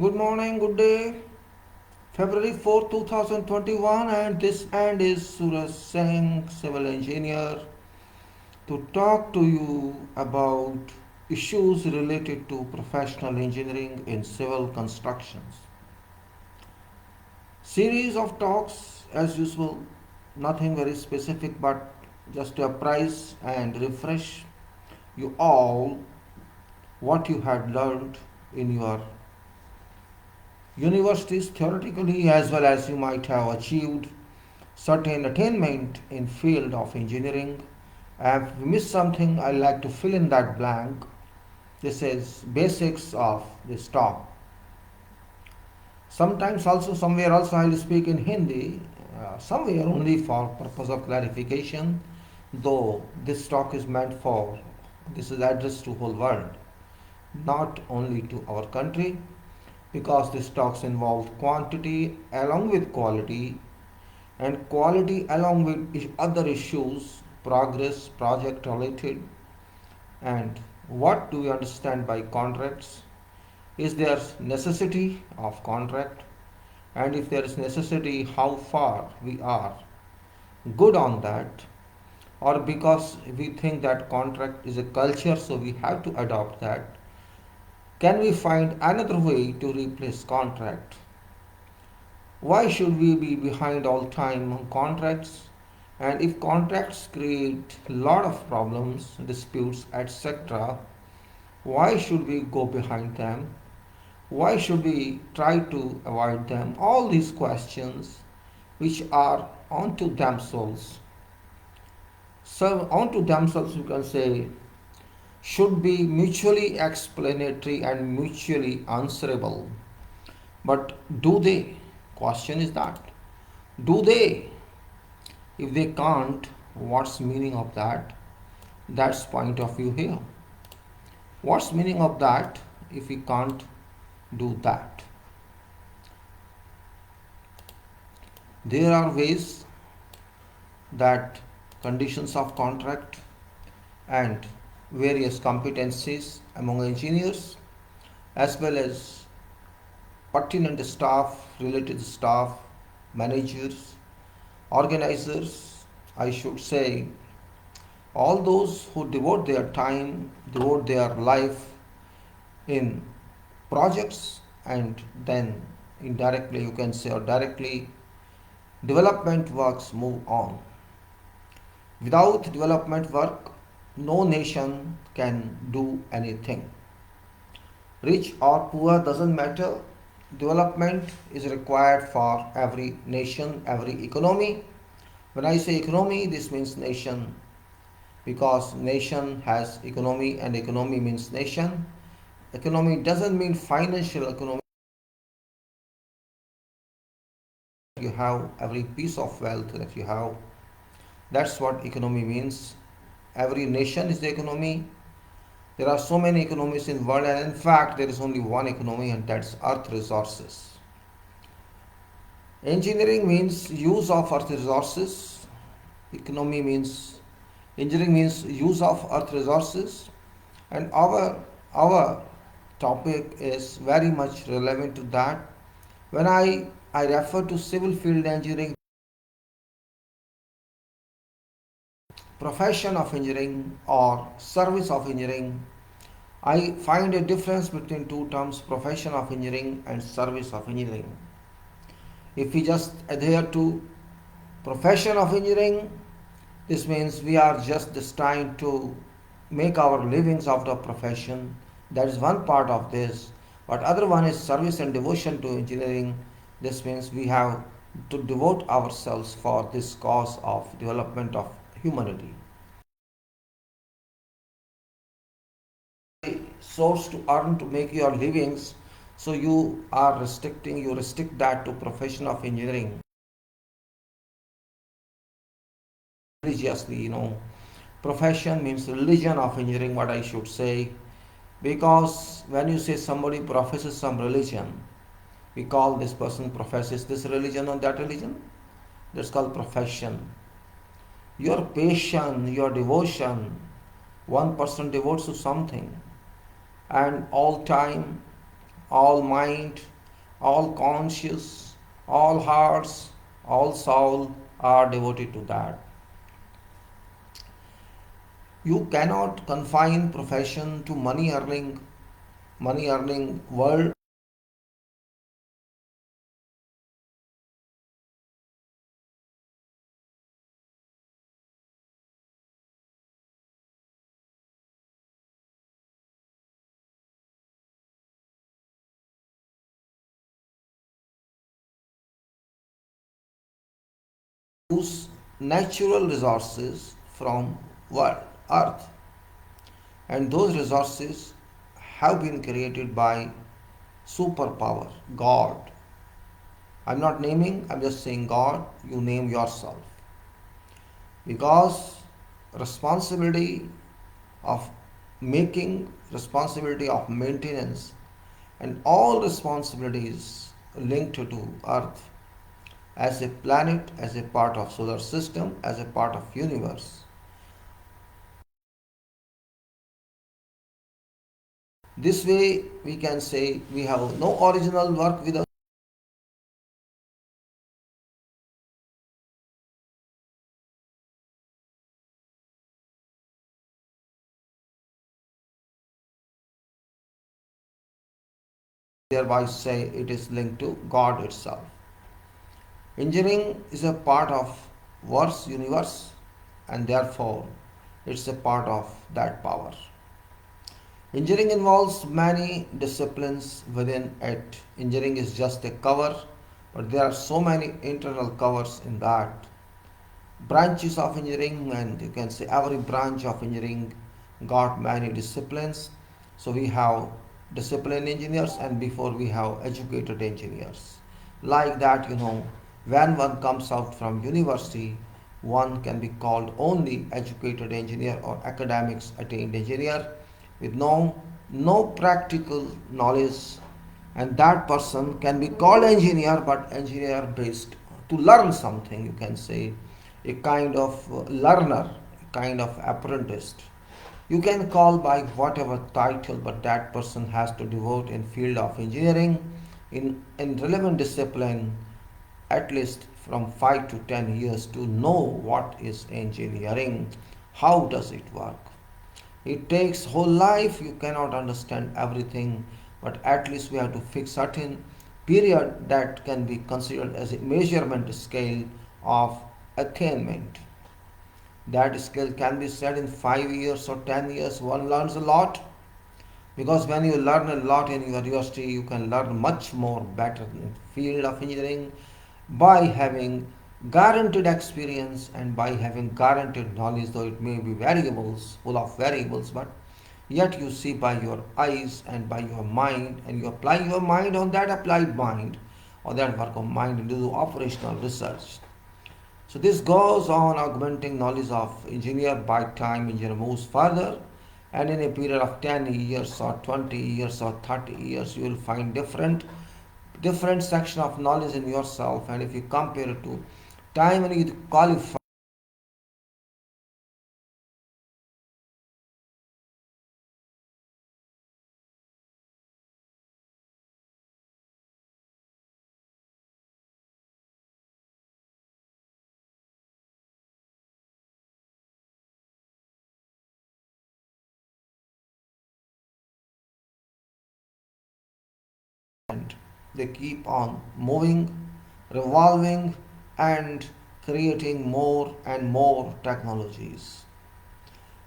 Good morning, good day. February 4th, 2021, and this end is Suraj Singh, civil engineer, to talk to you about issues related to professional engineering in civil constructions. Series of talks, as usual, nothing very specific, but just to apprise and refresh you all what you had learned in your universities theoretically, as well as you might have achieved certain attainment in field of engineering. If we miss something, I like to fill in that blank. This is basics of this talk. Sometimes also somewhere also I will speak in Hindi, somewhere only for purpose of clarification, though this talk is meant for, this is addressed to whole world, not only to our country, because these talks involve quantity along with quality and quality along with other issues, progress, project related, and what do we understand by contracts? Is there necessity of contract? And if there is necessity, how far we are good on that? Or because we think that contract is a culture, so we have to adopt that. Can we find another way to replace contract? Why should we be behind all time on contracts? And if contracts create a lot of problems, disputes, etc., why should we go behind them? Why should we try to avoid them? All these questions which are onto themselves. So onto themselves you can say should be mutually explanatory and mutually answerable. But do they? Question is that. Do they? If they can't, what's meaning of that? That's point of view here. What's meaning of that if we can't do that? There are ways that conditions of contract and various competencies among engineers as well as pertinent staff, related staff, managers, organizers, I should say, all those who devote their time, devote their life in projects and then indirectly you can say or directly development works move on. Without development work, no nation can do anything. Rich or poor doesn't matter. Development is required for every nation, every economy. When I say economy, this means nation because nation has economy and economy means nation. Economy doesn't mean financial economy. You have every piece of wealth that you have. That's what economy means. Every nation is the economy. There are so many economies in the world, and in fact, there is only one economy, and that's earth resources. Engineering means use of earth resources. Economy means engineering means use of earth resources, and our topic is very much relevant to that. When I refer to civil field engineering, profession of engineering or service of engineering, I find a difference between two terms, profession of engineering and service of engineering. If we just adhere to profession of engineering, this means we are just destined to make our livings out of profession. That is one part of this. But other one is service and devotion to engineering. This means we have to devote ourselves for this cause of development of humanity. Source to earn to make your livings, so you restrict that to profession of engineering religiously, profession means religion of engineering, what I should say, because when you say somebody professes some religion, we call this person professes this religion or that religion. That's called profession. Your passion, your devotion, one person devotes to something and all time all mind, all conscious, all hearts, all soul are devoted to that. You cannot confine profession to money earning world. Use natural resources from world, earth, and those resources have been created by superpower, God. I'm not naming, I'm just saying God, you name yourself. Because responsibility of making, responsibility of maintenance, and all responsibilities linked to earth as a planet, as a part of solar system, as a part of universe. This way we can say we have no original work with us, thereby say it is linked to God itself. Engineering is a part of Earth's universe and therefore it's a part of that power. Engineering involves many disciplines within it. Engineering is just a cover, but there are so many internal covers in that. Branches of engineering, and you can say every branch of engineering got many disciplines. So we have discipline engineers, and before we have educated engineers. Like that, when one comes out from university, one can be called only educated engineer or academics attained engineer with no practical knowledge, and that person can be called engineer, but engineer based to learn something, you can say a kind of learner, a kind of apprentice. You can call by whatever title, but that person has to devote in field of engineering in relevant discipline at least from 5 to 10 years to know what is engineering, how does it work. It takes whole life, you cannot understand everything, but at least we have to fix certain period that can be considered as a measurement scale of attainment. That scale can be said in 5 years or 10 years, one learns a lot. Because when you learn a lot in your university, you can learn much more better in the field of engineering by having guaranteed experience and by having guaranteed knowledge, though it may be variables, full of variables, but yet you see by your eyes and by your mind, and you apply your mind on that applied mind or that work of mind into operational research. So this goes on augmenting knowledge of engineer by time engineer moves further, and in a period of 10 years or 20 years or 30 years you will find different section of knowledge in yourself, and if you compare it to time when you qualify and they keep on moving, revolving, and creating more and more technologies.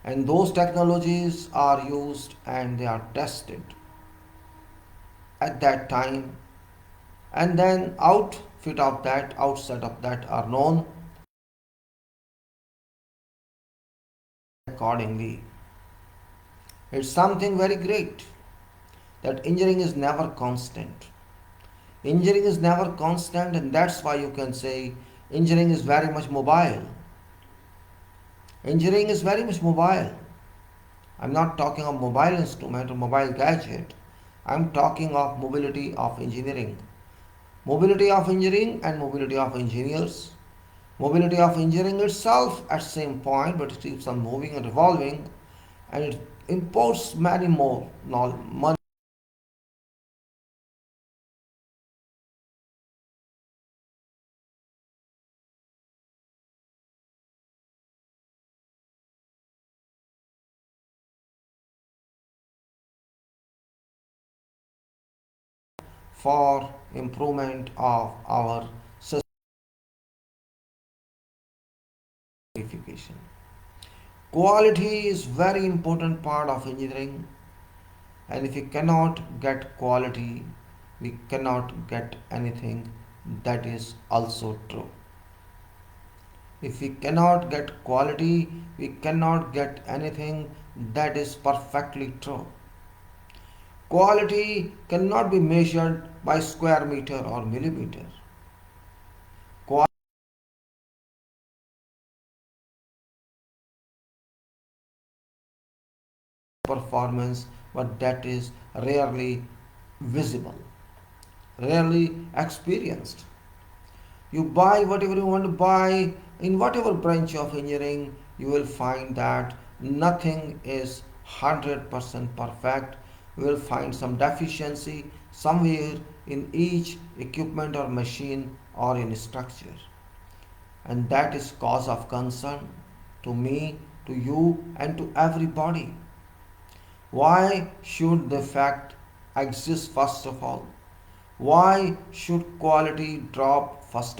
And those technologies are used and they are tested at that time, and then outset of that are known accordingly. It's something very great that engineering is never constant. Engineering is never constant, and that's why you can say engineering is very much mobile. Engineering is very much mobile. I'm not talking of mobile instrument or mobile gadget. I'm talking of mobility of engineering. Mobility of engineering and mobility of engineers. Mobility of engineering itself at same point, but it keeps on moving and revolving, and it imports many more money for improvement of our certification. Quality is very important part of engineering, and if we cannot get quality, we cannot get anything. That is also true. If we cannot get quality, we cannot get anything. That is perfectly true. Quality cannot be measured by square meter or millimeter. Quality performance, but that is rarely visible, rarely experienced. You buy whatever you want to buy in whatever branch of engineering, you will find that nothing is 100% perfect. You will find some deficiency somewhere in each equipment or machine or in structure, and that is cause of concern to me, to you, and to everybody. Why should the fact exist first of all? Why should quality drop first